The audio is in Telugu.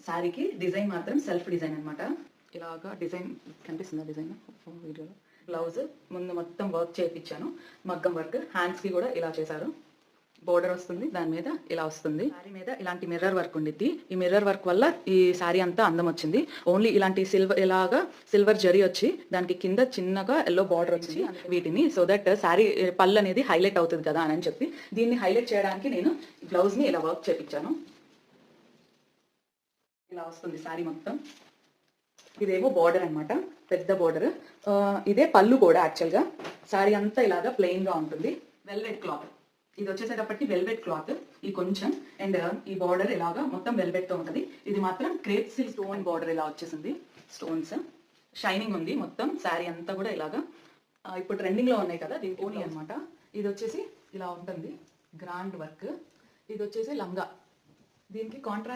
శారీకి డిజైన్ మాత్రం సెల్ఫ్ డిజైన్ అనమాట. ఇలాగా డిజైన్ కనిపిస్తుందా డిజైన్ వీడియోలో. బ్లౌజ్ ముందు మొత్తం వర్క్ చేయించాను, మగ్గం వర్క్. హ్యాండ్స్కి కూడా ఇలా చేశారు. బోర్డర్ వస్తుంది, దాని మీద ఇలా వస్తుంది. శారీ మీద ఇలాంటి మిర్రర్ వర్క్ ఉండిద్ది. ఈ మిర్రర్ వర్క్ వల్ల ఈ శారీ అంతా అందం వచ్చింది. ఓన్లీ ఇలాంటి సిల్వర్ జరీ వచ్చి దానికి కింద చిన్నగా ఎల్లో బార్డర్ వచ్చి వీటిని, సో దట్ శారీ పళ్ళు అనేది హైలైట్ అవుతుంది కదా అని చెప్పి దీన్ని హైలైట్ చేయడానికి నేను బ్లౌజ్ని ఇలా వర్క్ చేయించాను. ఇలా వస్తుంది శారీ మొత్తం. ఇదేమో బార్డర్ అనమాట, పెద్ద బార్డర్. ఇదే పళ్ళు కూడా. యాక్చువల్గా శారీ అంతా ఇలాగా ప్లెయిన్గా ఉంటుంది. వెల్వెట్ క్లాత్ ఇది వచ్చేసేటప్పటికి వెల్వెట్ క్లాత్ ఈ కొంచెం, అండ్ ఈ బార్డర్ ఇలాగా మొత్తం వెల్వెట్ తో ఉంటుంది. ఇది మాత్రం క్రేప్ సిల్క్ స్టోన్ బార్డర్ ఇలా వచ్చేసింది. స్టోన్స్ షైనింగ్ ఉంది మొత్తం శారీ అంతా కూడా ఇలాగా. ఇప్పుడు ట్రెండింగ్ లో ఉన్నాయి కదా, దీని ఓనీ అనమాట. ఇది వచ్చేసి ఇలా ఉంటుంది, గ్రాండ్ వర్క్. ఇది వచ్చేసి లంగా, దీనికి కాంట్రాస్ట్